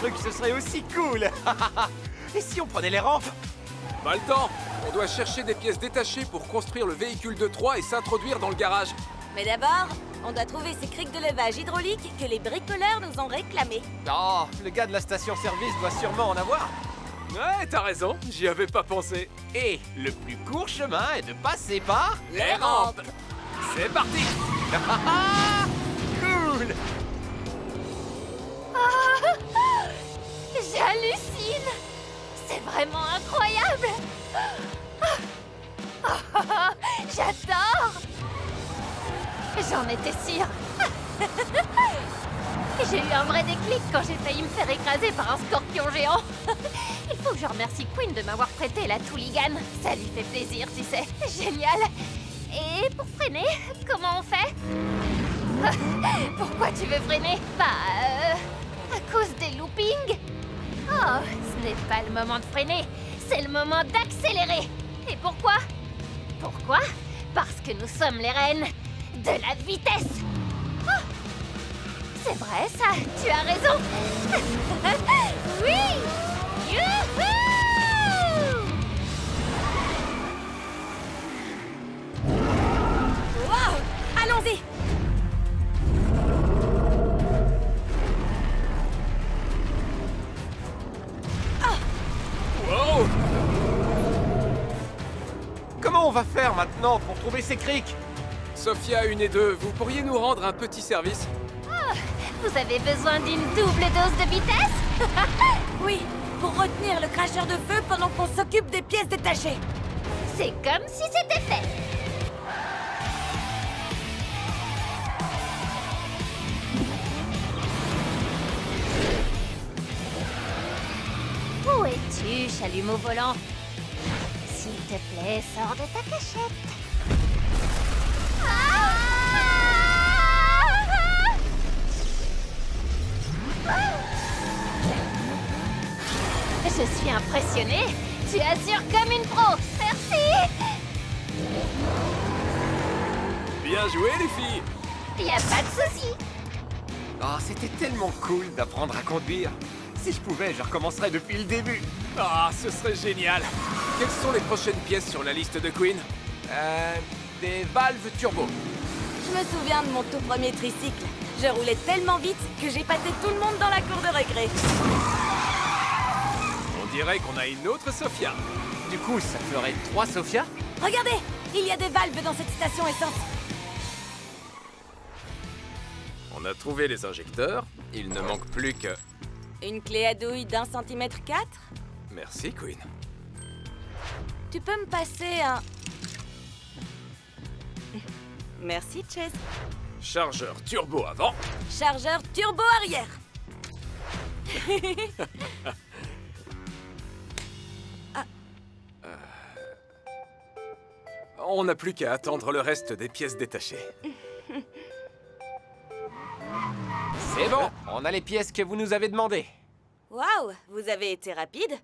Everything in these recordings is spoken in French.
cru que ce serait aussi cool. Et si on prenait les rampes? Pas le temps. On doit chercher des pièces détachées pour construire le véhicule de Troie et s'introduire dans le garage. Mais d'abord, on doit trouver ces criques de levage hydraulique que les bricoleurs nous ont réclamées. Oh, le gars de la station-service doit sûrement en avoir. Ouais, t'as raison, j'y avais pas pensé. Et le plus court chemin est de passer par... Les rampes. C'est parti. Cool. J'hallucine! C'est vraiment incroyable! J'adore! J'en étais sûre! J'ai eu un vrai déclic quand j'ai failli me faire écraser par un scorpion géant! Il faut que je remercie Queen de m'avoir prêté la Tooligan. Ça lui fait plaisir, tu sais. Génial! Et pour freiner, comment on fait? Pourquoi tu veux freiner? À cause des loopings? Oh, ce n'est pas le moment de freiner, c'est le moment d'accélérer. Et pourquoi? Pourquoi? Parce que nous sommes les reines de la vitesse. Oh, c'est vrai ça, tu as raison. Oui! Youhou! Wow! Allons-y! Wow! Comment on va faire maintenant pour trouver ces criques? Sophia 1 et 2, vous pourriez nous rendre un petit service? Vous avez besoin d'une double dose de vitesse? Oui, pour retenir le cracheur de feu pendant qu'on s'occupe des pièces détachées. C'est comme si c'était fait. Où es-tu, chalumeau volant? S'il te plaît, sors de ta cachette. Je suis impressionnée. Tu assures comme une pro. Merci. Bien joué, les filles! Y a pas de souci. Oh, c'était tellement cool d'apprendre à conduire. Si je pouvais, je recommencerais depuis le début. Ah, ce serait génial! Quelles sont les prochaines pièces sur la liste de Queen? Des valves turbo. Je me souviens de mon tout premier tricycle. Je roulais tellement vite que j'ai pâté tout le monde dans la cour de récré. On dirait qu'on a une autre Sophia. Du coup, ça ferait 3 Sophia? Regardez, il y a des valves dans cette station essence. On a trouvé les injecteurs. Il ne manque plus que... Une clé à douille d'1 cm 4. Merci, Queen. Tu peux me passer un... Merci, Chase. Chargeur turbo avant. Chargeur turbo arrière. On n'a plus qu'à attendre le reste des pièces détachées. C'est bon, on a les pièces que vous nous avez demandées. Waouh, vous avez été rapide.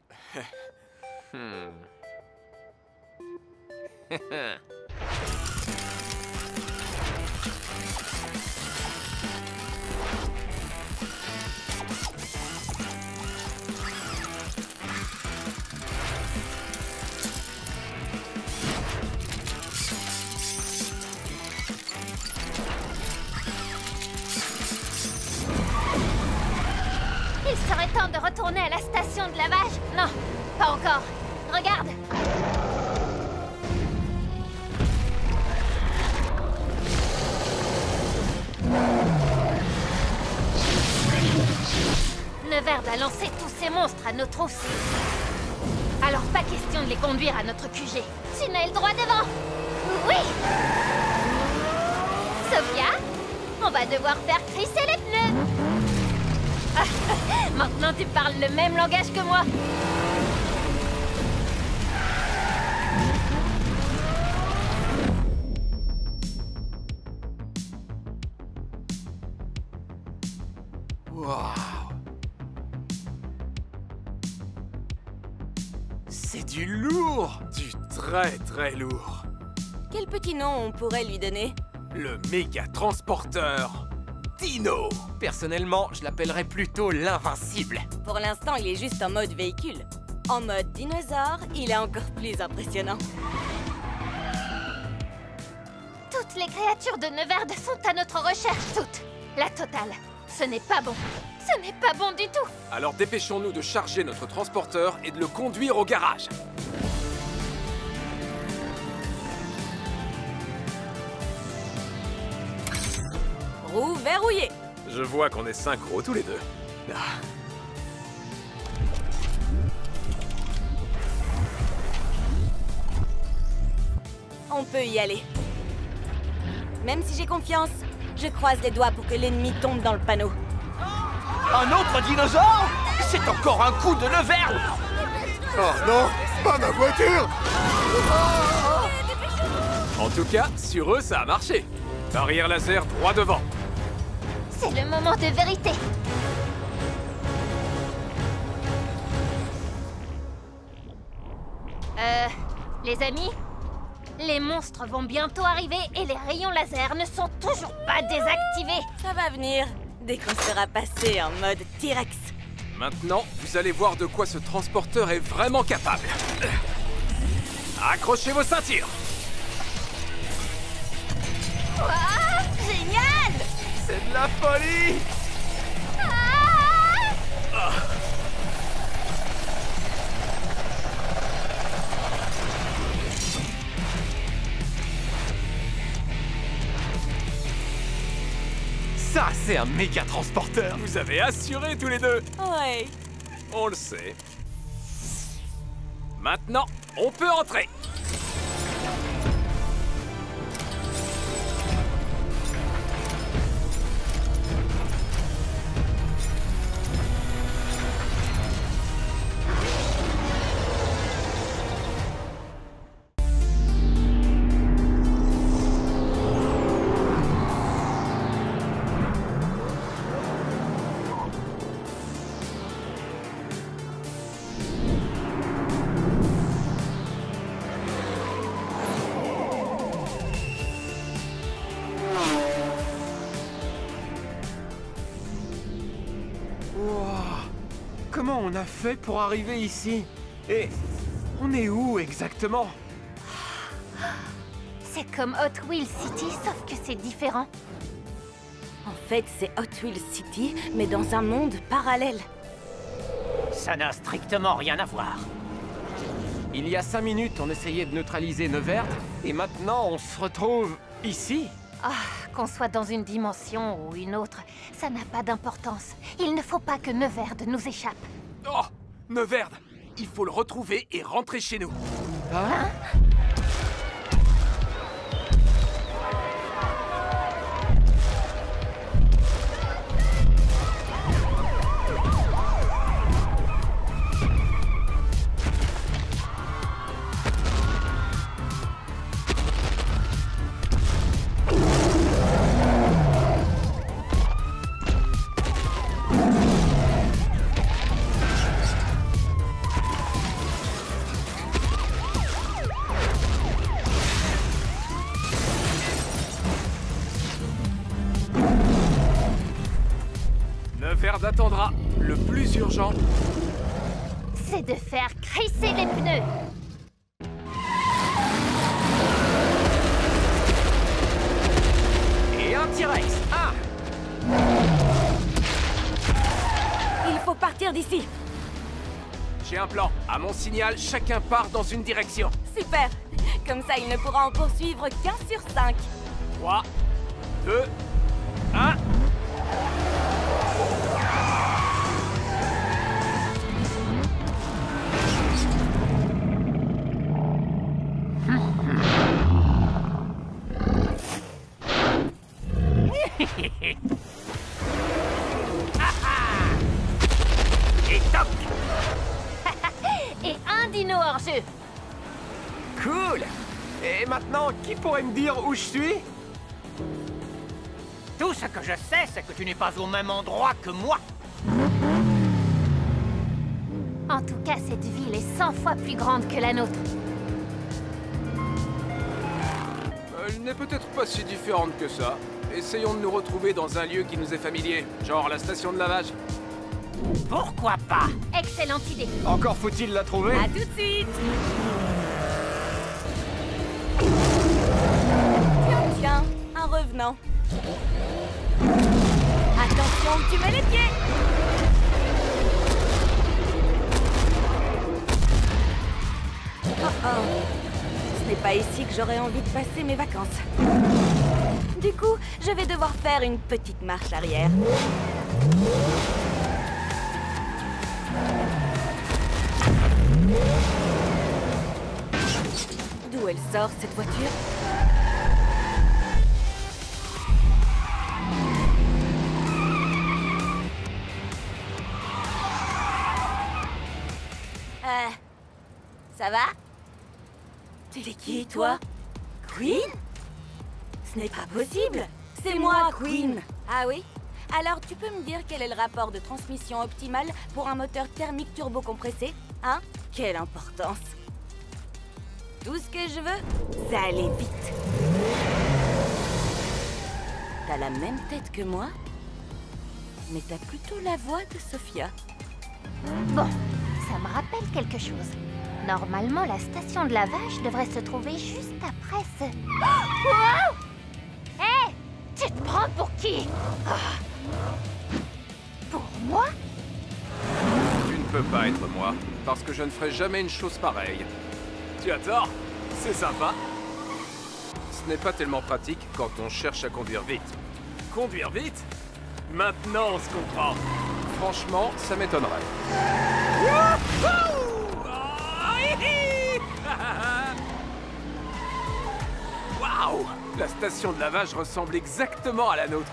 Il serait temps de retourner à la station de lavage. Non, pas encore. Regarde. Neverd a lancé tous ces monstres à nos trousses. Alors pas question de les conduire à notre QG. Tunnel droit devant. Oui. Sophia, on va devoir faire crisser les pneus. Maintenant tu parles le même langage que moi. Waouh! C'est du lourd! Du très très lourd. Quel petit nom on pourrait lui donner? Le méga transporteur. Dino. Personnellement, je l'appellerais plutôt l'invincible. Pour l'instant, il est juste en mode véhicule. En mode dinosaure, il est encore plus impressionnant. Toutes les créatures de Neverd sont à notre recherche, toutes. La totale. Ce n'est pas bon. Ce n'est pas bon du tout. Alors dépêchons-nous de charger notre transporteur et de le conduire au garage. Roue verrouillée. Je vois qu'on est synchro tous les deux. Ah. On peut y aller. Même si j'ai confiance, je croise les doigts pour que l'ennemi tombe dans le panneau. Un autre dinosaure? C'est encore un coup de Neverd! Oh non, pas ma voiture! En tout cas, sur eux, ça a marché. Barrière laser droit devant. C'est le moment de vérité. Les amis, les monstres vont bientôt arriver et les rayons laser ne sont toujours pas désactivés. Ça va venir, dès qu'on sera passé en mode T-Rex. Maintenant, vous allez voir de quoi ce transporteur est vraiment capable. Accrochez vos ceintures. Ouah, génial! C'est de la folie! Ça, c'est un méga transporteur! Vous avez assuré tous les deux. Ouais. On le sait. Maintenant, on peut entrer. Comment on a fait pour arriver ici? Et on est où exactement? C'est comme Hot Wheels City, sauf que c'est différent. En fait, c'est Hot Wheels City, mais dans un monde parallèle. Ça n'a strictement rien à voir. Il y a 5 minutes, on essayait de neutraliser Neverd, et maintenant on se retrouve ici? Ah, qu'on soit dans une dimension ou une autre, ça n'a pas d'importance. Il ne faut pas que Neverd nous échappe. Oh, Neverd, il faut le retrouver et rentrer chez nous. Hein? Neverd attendra. Le plus urgent, C'est de faire crisser les pneus. Et un T-Rex! Ah! Il faut partir d'ici. j'ai un plan. À mon signal, chacun part dans une direction. Super. Comme ça, il ne pourra en poursuivre qu'un sur 5. 3, 2, 1... Et toc! Et un dino hors jeu. Cool! Et maintenant, qui pourrait me dire où je suis? Tout ce que je sais, c'est que tu n'es pas au même endroit que moi. En tout cas, cette ville est 100 fois plus grande que la nôtre. Elle n'est peut-être pas si différente que ça. Essayons de nous retrouver dans un lieu qui nous est familier, genre la station de lavage. Pourquoi pas? Excellente idée. Encore faut-il la trouver? À tout de suite. Tiens, tiens, un revenant. Attention, tu mets les pieds. Oh oh. Ce n'est pas ici que j'aurais envie de passer mes vacances. Du coup, je vais devoir faire une petite marche arrière. D'où elle sort, cette voiture? Ça va? T'es qui, toi? Queen? Ce n'est pas possible! C'est moi, Queen! Ah oui? Alors, tu peux me dire quel est le rapport de transmission optimal pour un moteur thermique turbocompressé? Hein? Quelle importance! Tout ce que je veux, c'est aller vite. T'as la même tête que moi, mais t'as plutôt la voix de Sophia. Bon, ça me rappelle quelque chose. Normalement, la station de lavage devrait se trouver juste après ce... Wow! Hé! Tu te prends pour qui? Pour moi? Tu ne peux pas être moi, parce que je ne ferai jamais une chose pareille. Tu as tort, c'est sympa. Ce n'est pas tellement pratique quand on cherche à conduire vite. Conduire vite? Maintenant on se comprend. Franchement, ça m'étonnerait. Waouh! La station de lavage ressemble exactement à la nôtre.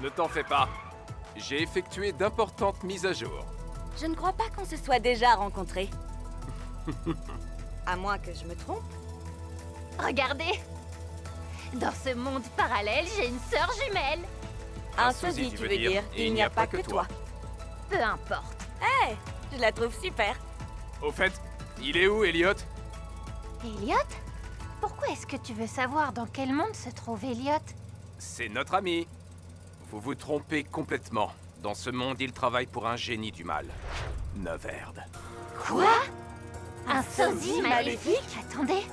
Ne t'en fais pas. J'ai effectué d'importantes mises à jour. Je ne crois pas qu'on se soit déjà rencontrés. À moins que je me trompe. Regardez! Dans ce monde parallèle, j'ai une sœur jumelle. Un sosie, tu veux dire. Il n'y a pas que toi. Peu importe. Hé, je la trouve super. Au fait, il est où, Elliot? Elliot? Pourquoi est-ce que tu veux savoir dans quel monde se trouve Elliot? C'est notre ami. Vous vous trompez complètement. Dans ce monde, il travaille pour un génie du mal. Neverd. Quoi? Un sosie maléfique? Attendez,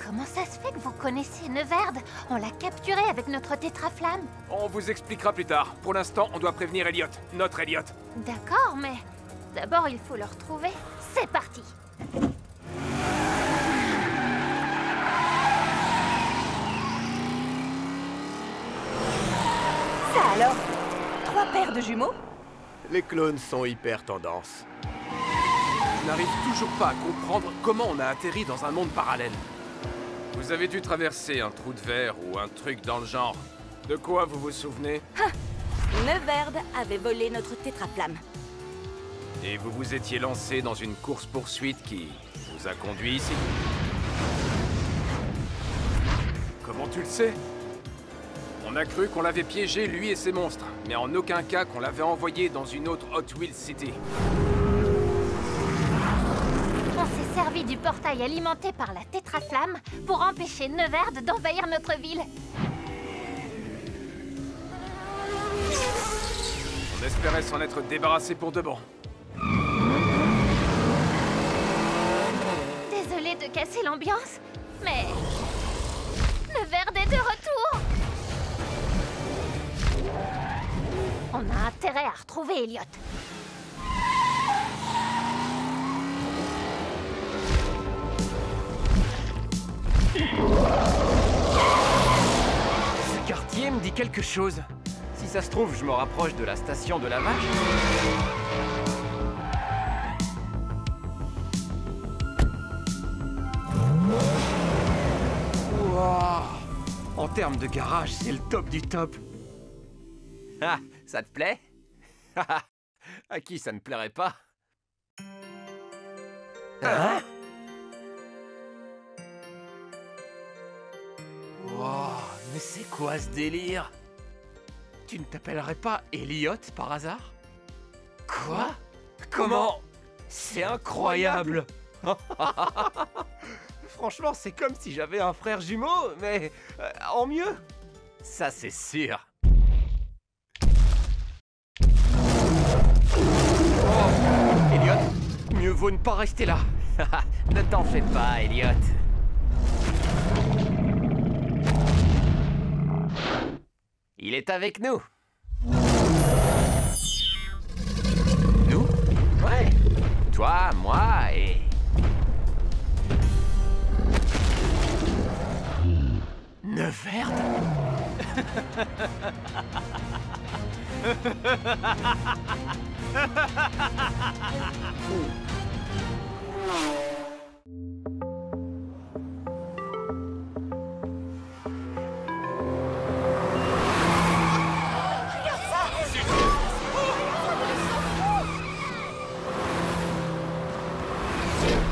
comment ça se fait que vous connaissez Neverd? On l'a capturé avec notre tétraflamme. On vous expliquera plus tard. Pour l'instant, on doit prévenir Elliot. Notre Elliot. D'accord, mais d'abord il faut le retrouver. C'est parti! Ça alors? 3 paires de jumeaux? Les clones sont hyper tendance. Je n'arrive toujours pas à comprendre comment on a atterri dans un monde parallèle. Vous avez dû traverser un trou de verre ou un truc dans le genre. De quoi vous vous souvenez? Neverd avait volé notre tétraflamme. Et vous vous étiez lancé dans une course-poursuite qui vous a conduit ici. Comment tu le sais? On a cru qu'on l'avait piégé, lui et ses monstres, mais en aucun cas qu'on l'avait envoyé dans une autre Hot Wheels City. On s'est servi du portail alimenté par la tétraflamme pour empêcher Neverd d'envahir notre ville. On espérait s'en être débarrassé pour de bon. Désolée de casser l'ambiance, mais... Neverd est de retour! On a intérêt à retrouver Elliot. Ce quartier me dit quelque chose. Si ça se trouve, je me rapproche de la station de lavage. Wow. En termes de garage, c'est le top du top. Ah, ça te plaît? À qui ça ne plairait pas? Hein? Wow, mais c'est quoi ce délire? Tu ne t'appellerais pas Elliot par hasard? Quoi? Comment? C'est incroyable! Franchement, c'est comme si j'avais un frère jumeau, mais en mieux. Ça, c'est sûr. Oh, Elliot, mieux vaut ne pas rester là. Ne t'en fais pas, Elliot. Il est avec nous. Nous? Ouais. Toi, moi et... Neverd?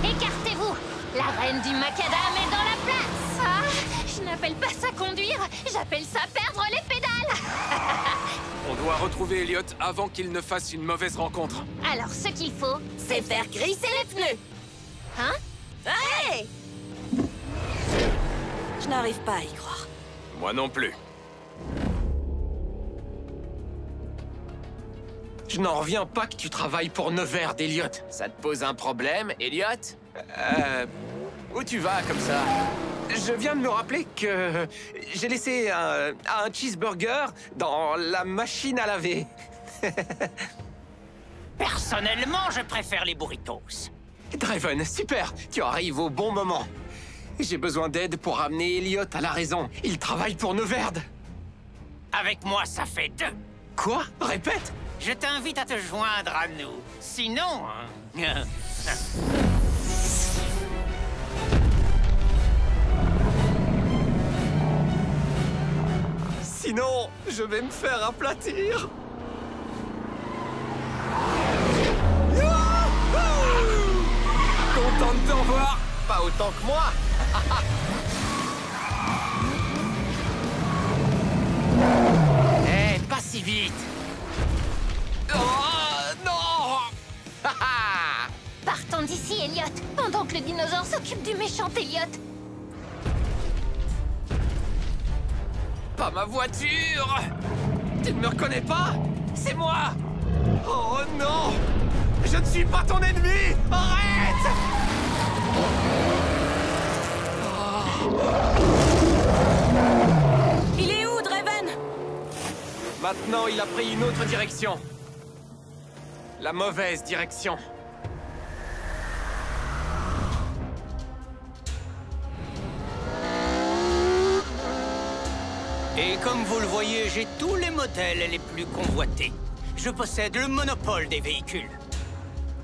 Écartez-vous! La reine du macadam est dans la place! Ah, je n'appelle pas ça conduire, j'appelle ça perdre les pédales! On doit retrouver Elliot avant qu'il ne fasse une mauvaise rencontre. Alors ce qu'il faut, C'est faire grisser les pneus. hein? Hey! Je n'arrive pas à y croire. Moi non plus. Je n'en reviens pas que tu travailles pour Neverd, Elliot. Ça te pose un problème, Elliot? Où tu vas comme ça? Je viens de me rappeler que j'ai laissé un cheeseburger dans la machine à laver. Personnellement, je préfère les burritos. Draven, super, tu arrives au bon moment. J'ai besoin d'aide pour ramener Elliot à la raison. Il travaille pour Neverd. Avec moi, ça fait 2. Quoi? Répète. Je t'invite à te joindre à nous. Sinon... Sinon, je vais me faire aplatir. Content de te revoir. Pas autant que moi. Eh, pas si vite. Oh, non. Partons d'ici, Elliot, pendant que le dinosaure s'occupe du méchant Elliot. Pas ma voiture. Tu ne me reconnais pas? C'est moi. Oh non. Je ne suis pas ton ennemi. Arrête. Il est où, Draven? Maintenant, il a pris une autre direction. La mauvaise direction. Et comme vous le voyez, j'ai tous les modèles les plus convoités. Je possède le monopole des véhicules.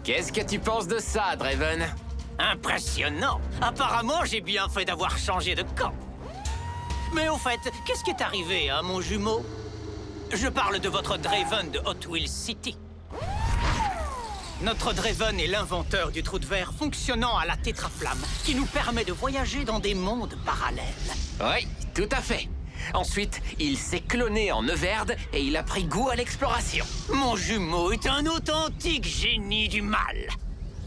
Qu'est-ce que tu penses de ça, Draven? Impressionnant! Apparemment, j'ai bien fait d'avoir changé de camp. Mais au fait, qu'est-ce qui est arrivé à mon jumeau? Je parle de votre Draven de Hot Wheels City. Notre Draven est l'inventeur du trou de verre fonctionnant à la tétraflamme, qui nous permet de voyager dans des mondes parallèles. Oui, tout à fait. Ensuite, il s'est cloné en Neverd et il a pris goût à l'exploration. Mon jumeau est un authentique génie du mal.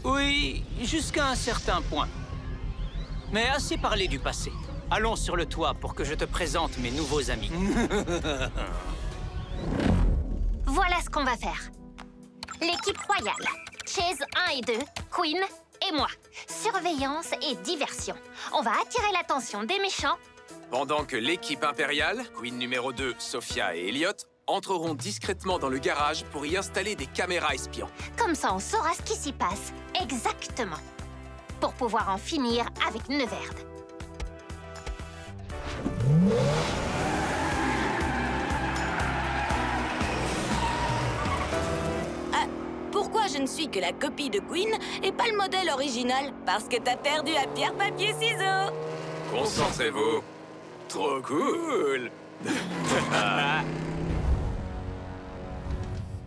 Oui, jusqu'à un certain point. Mais assez parlé du passé. Allons sur le toit pour que je te présente mes nouveaux amis. Voilà ce qu'on va faire. L'équipe royale, Chase 1 et 2, Queen et moi. Surveillance et diversion. On va attirer l'attention des méchants. Pendant que l'équipe impériale, Queen numéro 2, Sophia et Elliot, entreront discrètement dans le garage pour y installer des caméras espions. Comme ça, on saura ce qui s'y passe exactement. Pour pouvoir en finir avec Neverd. Pourquoi je ne suis que la copie de Queen et pas le modèle original? Parce que t'as perdu à pierre, papier, ciseaux. Concentrez-vous. Trop cool.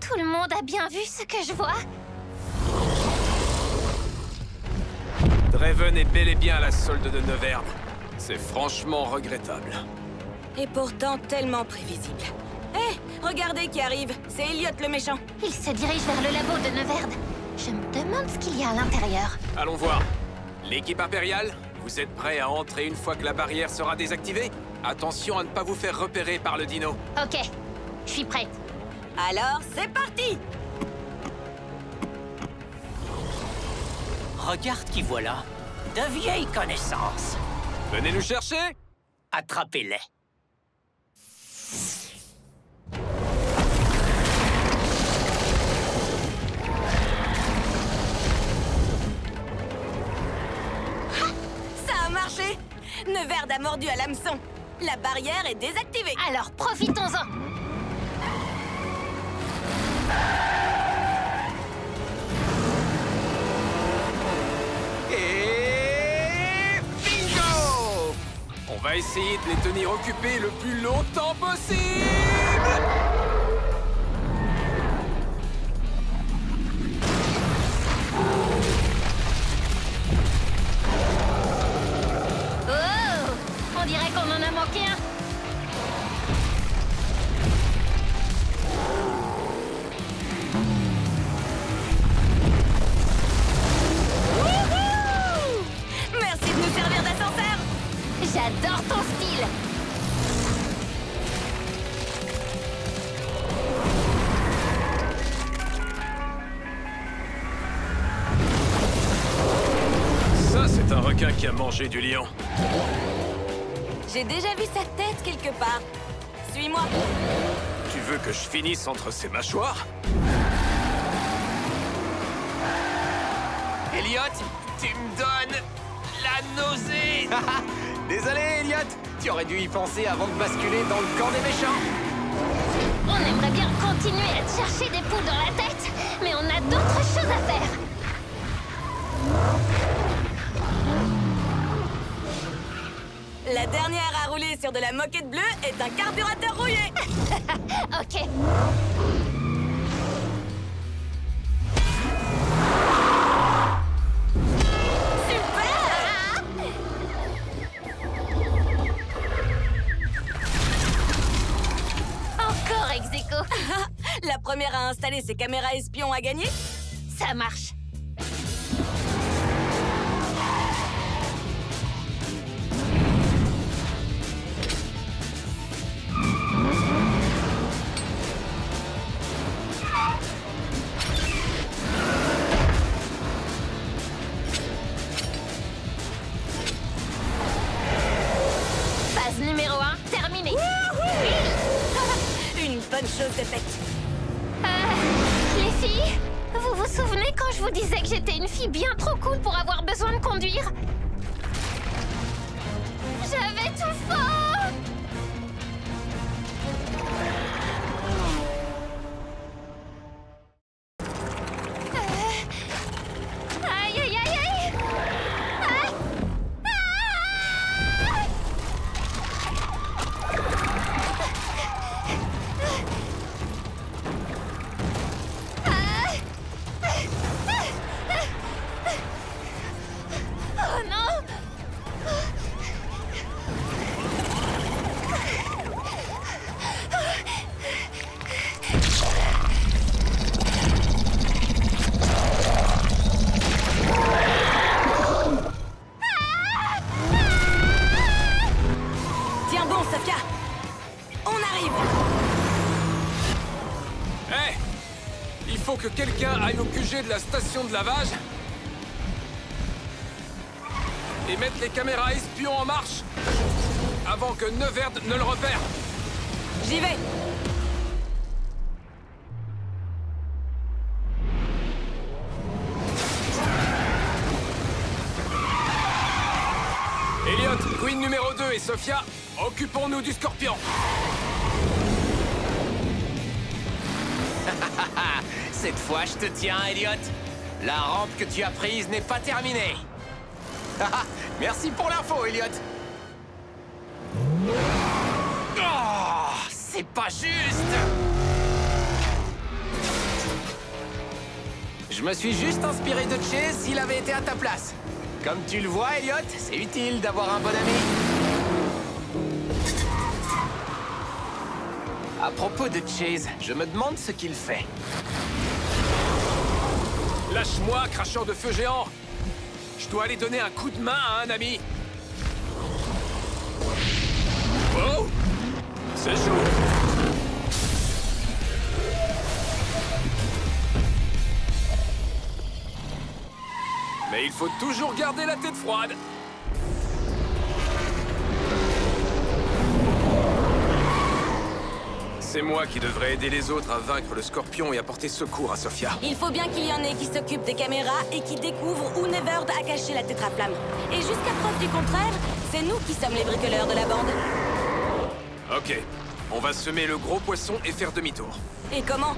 Tout le monde a bien vu ce que je vois? Draven est bel et bien à la solde de Neverd. C'est franchement regrettable. Et pourtant tellement prévisible. Hé, regardez qui arrive. C'est Elliot le méchant. Il se dirige vers le labo de Neverd. Je me demande ce qu'il y a à l'intérieur. Allons voir. L'équipe impériale, Vous êtes prêts à entrer une fois que la barrière sera désactivée? Attention à ne pas vous faire repérer par le dino. Ok, je suis prête. Alors, c'est parti! Regarde qui voilà. De vieilles connaissances. Venez nous chercher! Attrapez-les. Ça a marché! Neverd a mordu à l'hameçon. La barrière est désactivée. Alors profitons-en. Et... bingo! On va essayer de les tenir occupés le plus longtemps possible! Oh! On dirait qu'on en a manqué un. Wouhou! Merci de nous servir d'ascenseur! J'adore ton style. Ça, c'est un requin qui a mangé du lion. J'ai déjà vu sa tête quelque part. Suis-moi. Tu veux que je finisse entre ses mâchoires? Elliot, tu me donnes la nausée. Désolé, Elliot. Tu aurais dû y penser avant de basculer dans le camp des méchants. On aimerait bien continuer à te chercher des poules dans la tête, mais on a d'autres choses à faire. La dernière à rouler sur de la moquette bleue est un carburateur rouillé. Ok. Super! Encore ex aequo. La première à installer ses caméras espions a gagné. Ça marche. Phase numéro 1, terminée. Une bonne chose de faite. Les filles, vous vous souvenez quand je vous disais que j'étais une fille bien trop cool pour avoir besoin de conduire? J'avais tout faux! Aïe, aïe, aïe, aïe! Ah! Oh non! Tiens bon, Sofia. On arrive. Hé! Il faut que quelqu'un aille au QG de la station de lavage et mettre les caméras espions en marche avant que Neverd ne le repère. J'y vais. Elliot, Queen numéro 2 et Sophia, occupons-nous du scorpion. Cette fois, je te tiens, Elliot. La rampe que tu as prise n'est pas terminée. Merci pour l'info, Elliot. Oh, c'est pas juste. Je me suis juste inspiré de Chase s'il avait été à ta place. Comme tu le vois, Elliot, c'est utile d'avoir un bon ami. À propos de Chase, je me demande ce qu'il fait. Lâche-moi, cracheur de feu géant. Je dois aller donner un coup de main à un ami. Oh! C'est chaud! Mais il faut toujours garder la tête froide. C'est moi qui devrais aider les autres à vaincre le Scorpion et apporter secours à Sophia. Il faut bien qu'il y en ait qui s'occupent des caméras et qui découvrent où Neverd a caché la tétraflamme. Et jusqu'à preuve du contraire, c'est nous qui sommes les bricoleurs de la bande. Ok, on va semer le gros poisson et faire demi-tour. Et comment?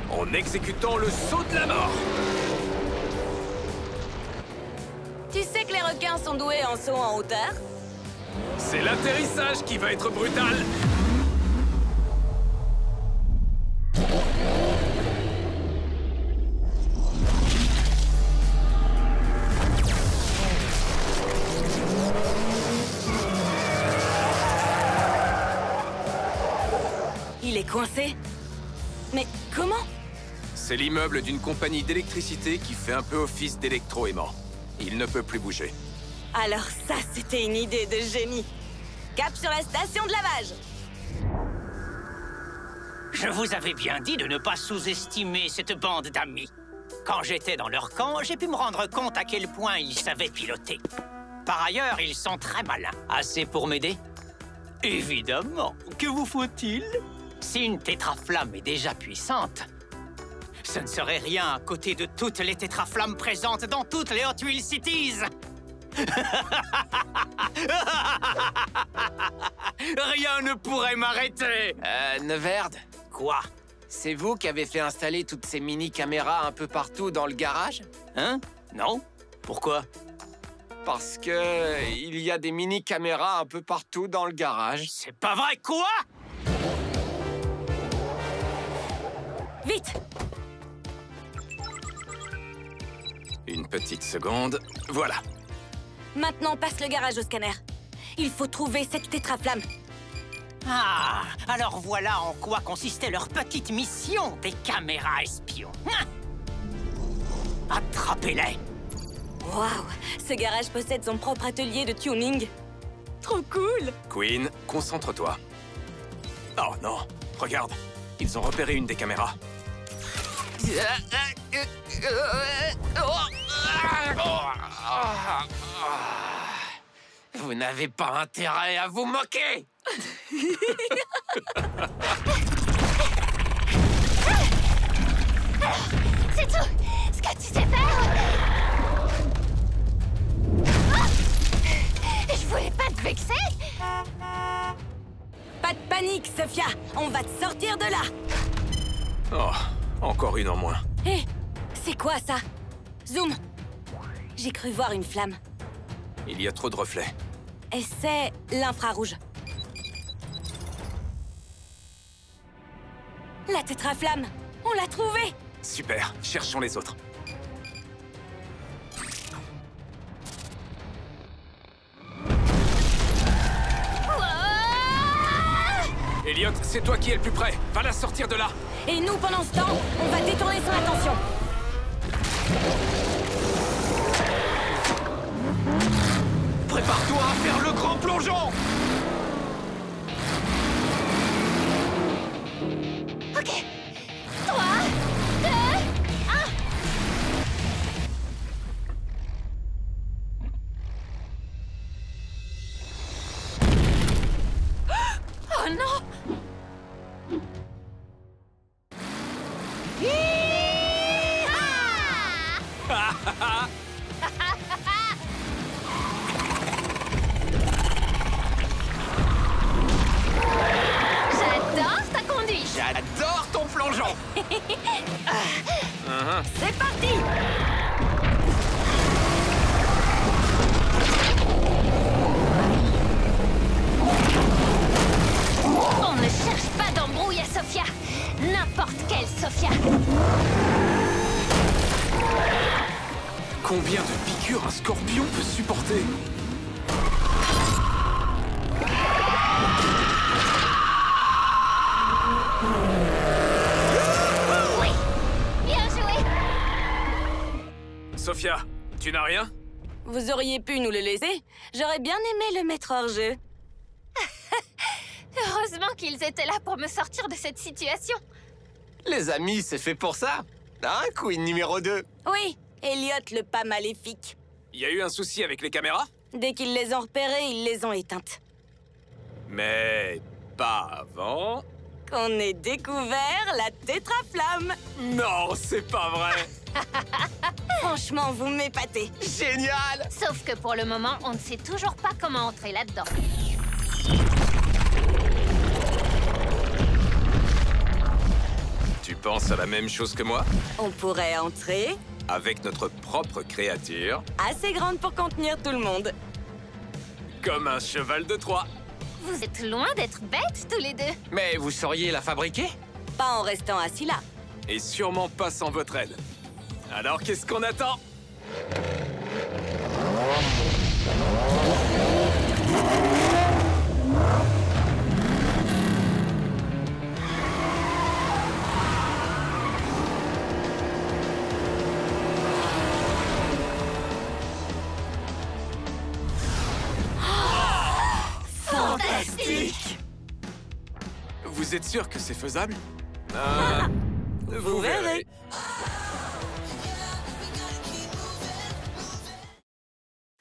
En exécutant le saut de la mort. Tu sais que les requins sont doués en saut en hauteur? C'est l'atterrissage qui va être brutal. Il est coincé? Mais comment? C'est l'immeuble d'une compagnie d'électricité qui fait un peu office d'électroaimant. Il ne peut plus bouger. Alors ça, c'était une idée de génie. Cap sur la station de lavage. Je vous avais bien dit de ne pas sous-estimer cette bande d'amis. Quand j'étais dans leur camp, j'ai pu me rendre compte à quel point ils savaient piloter. Par ailleurs, ils sont très malins. Assez pour m'aider? Évidemment. Que vous faut-il? Si une tétraflamme est déjà puissante, ce ne serait rien à côté de toutes les tétraflammes présentes dans toutes les Hot Wheels Cities. Rien ne pourrait m'arrêter. Neverd, Quoi? c'est vous qui avez fait installer toutes ces mini-caméras un peu partout dans le garage? Hein? Non? Pourquoi? Parce que il y a des mini-caméras un peu partout dans le garage. C'est pas vrai, quoi? Vite! Une petite seconde. Voilà. Maintenant, passe le garage au scanner. Il faut trouver cette tétraflamme. Ah, alors voilà en quoi consistait leur petite mission des caméras espions. Hein? Attrapez-les! Waouh! Ce garage possède son propre atelier de tuning. Trop cool! Queen, concentre-toi. Oh non, regarde. Ils ont repéré une des caméras. Vous n'avez pas intérêt à vous moquer! C'est tout ce que tu sais faire. Je voulais pas te vexer. Pas de panique, Sophia! On va te sortir de là! Oh, encore une en moins. Hé! C'est quoi ça? Zoom! J'ai cru voir une flamme. Il y a trop de reflets. Et c'est l'infrarouge. La tétraflamme! On l'a trouvée! Super, cherchons les autres. Elliot, c'est toi qui es le plus près. Va la sortir de là. Et nous, pendant ce temps, on va détourner son attention. Prépare-toi à faire le grand plongeon! Ok. 3, 2, 1. Oh non! J'adore ta conduite. J'adore ton plongeon! C'est parti! On ne cherche pas d'embrouille à Sophia. N'importe quelle Sophia. Combien de piqûres un scorpion peut supporter? Oui, bien joué. Sophia, tu n'as rien? Vous auriez pu nous le laisser. J'aurais bien aimé le mettre hors jeu. Heureusement qu'ils étaient là pour me sortir de cette situation. Les amis, c'est fait pour ça. Hein, Queen numéro 2? Oui, Elliot le pas maléfique. Y a eu un souci avec les caméras? Dès qu'ils les ont repérées, ils les ont éteintes. Mais pas avant. Qu'on ait découvert la tétraflamme. Non, c'est pas vrai. Franchement, vous m'épatez. Génial! Sauf que pour le moment, on ne sait toujours pas comment entrer là-dedans. Tu penses à la même chose que moi? On pourrait entrer, Avec notre propre créature, assez grande pour contenir tout le monde. comme un cheval de Troie. Vous êtes loin d'être bêtes tous les deux. Mais vous sauriez la fabriquer? Pas en restant assis là. Et sûrement pas sans votre aide. Alors qu'est-ce qu'on attend? Fantastique! Vous êtes sûr que c'est faisable? Vous verrez.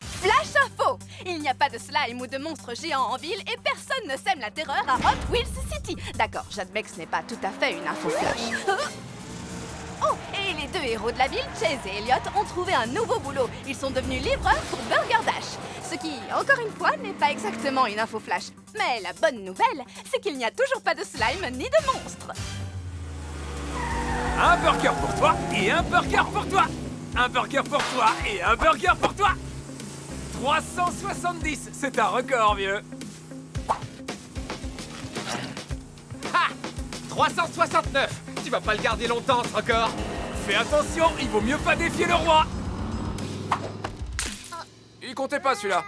Flash info! Il n'y a pas de slime ou de monstres géants en ville et personne ne sème la terreur à Hot Wheels City. D'accord, j'admets que ce n'est pas tout à fait une info flash. Oh, et les deux héros de la ville, Chase et Elliot, ont trouvé un nouveau boulot. Ils sont devenus livreurs pour Burger Dash. Ce qui, encore une fois, n'est pas exactement une info flash. Mais la bonne nouvelle, c'est qu'il n'y a toujours pas de slime ni de monstres. Un burger pour toi et un burger pour toi. Un burger pour toi et un burger pour toi. 370, c'est un record, vieux. Ha! 369! Tu vas pas le garder longtemps, ce record! Fais attention, il vaut mieux pas défier le roi. Il comptait pas celui-là.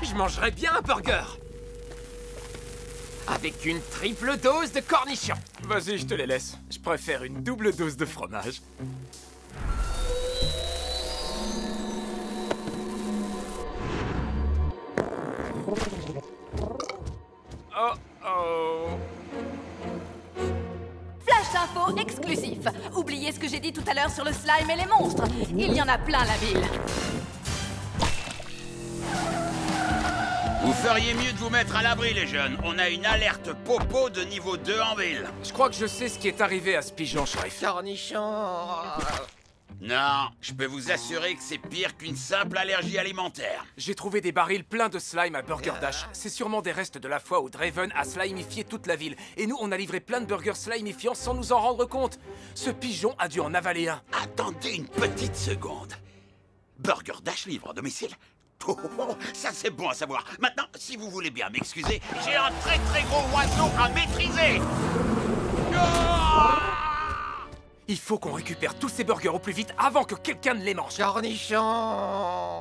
Je mangerais bien un burger! Avec une triple dose de cornichons! Vas-y, je te les laisse. Je préfère une double dose de fromage. Oh oh. Flash info exclusif. Oubliez ce que j'ai dit tout à l'heure sur le slime et les monstres. Il y en a plein la ville. Vous feriez mieux de vous mettre à l'abri, les jeunes. On a une alerte popo de niveau 2 en ville. Je crois que je sais ce qui est arrivé à ce pigeon, shérif. Cornichons! Non, je peux vous assurer que c'est pire qu'une simple allergie alimentaire. J'ai trouvé des barils pleins de slime à Burger Dash. C'est sûrement des restes de la fois où Draven a slimifié toute la ville. Et nous, on a livré plein de burgers slimifiants sans nous en rendre compte. Ce pigeon a dû en avaler un. Attendez une petite seconde. Burger Dash livre à domicile? Oh, ça c'est bon à savoir. Maintenant, si vous voulez bien m'excuser, j'ai un très très gros oiseau à maîtriser. Il faut qu'on récupère tous ces burgers au plus vite avant que quelqu'un ne les mange. Cornichons!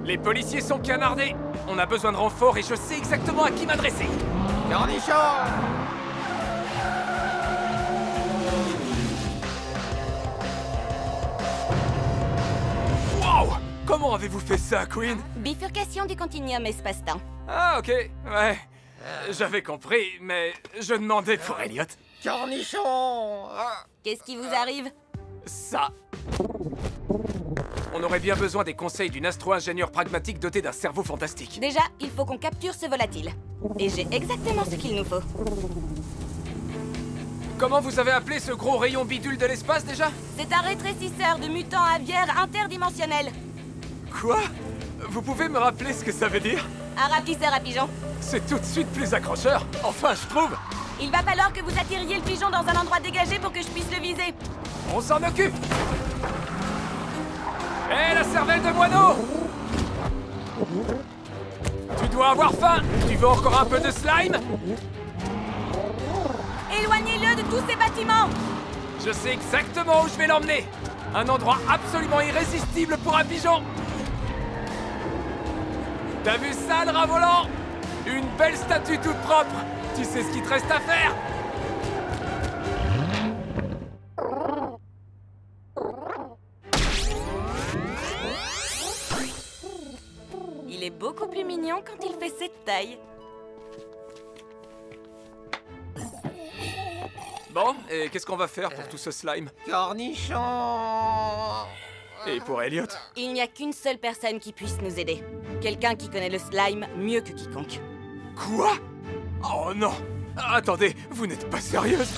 Les policiers sont canardés. On a besoin de renforts et je sais exactement à qui m'adresser. Cornichons! Wow! Comment avez-vous fait ça, Queen? Bifurcation du continuum espace-temps. Ah, ok, ouais. J'avais compris, mais je demandais pour Elliot. Cornichons! Ah. Qu'est-ce qui vous arrive? Ça. On aurait bien besoin des conseils d'une astro-ingénieure pragmatique dotée d'un cerveau fantastique. Déjà, il faut qu'on capture ce volatile. Et j'ai exactement ce qu'il nous faut. Comment vous avez appelé ce gros rayon bidule de l'espace déjà? C'est un rétrécisseur de mutants aviaires interdimensionnels. Quoi? Vous pouvez me rappeler ce que ça veut dire? Un rapetisseur à pigeons. C'est tout de suite plus accrocheur. Enfin, je trouve. Il va falloir que vous attiriez le pigeon dans un endroit dégagé pour que je puisse le viser. On s'en occupe. Hé, la cervelle de moineau! Tu dois avoir faim. Tu veux encore un peu de slime? Éloignez-le de tous ces bâtiments! Je sais exactement où je vais l'emmener. Un endroit absolument irrésistible pour un pigeon. T'as vu ça, le rat volant? Une belle statue toute propre. Tu sais ce qu'il te reste à faire? Il est beaucoup plus mignon quand il fait cette taille. Bon, et qu'est-ce qu'on va faire pour tout ce slime? Cornichon. Et pour Elliot? Il n'y a qu'une seule personne qui puisse nous aider. Quelqu'un qui connaît le slime mieux que quiconque. Quoi? Oh non! Attendez, vous n'êtes pas sérieuse?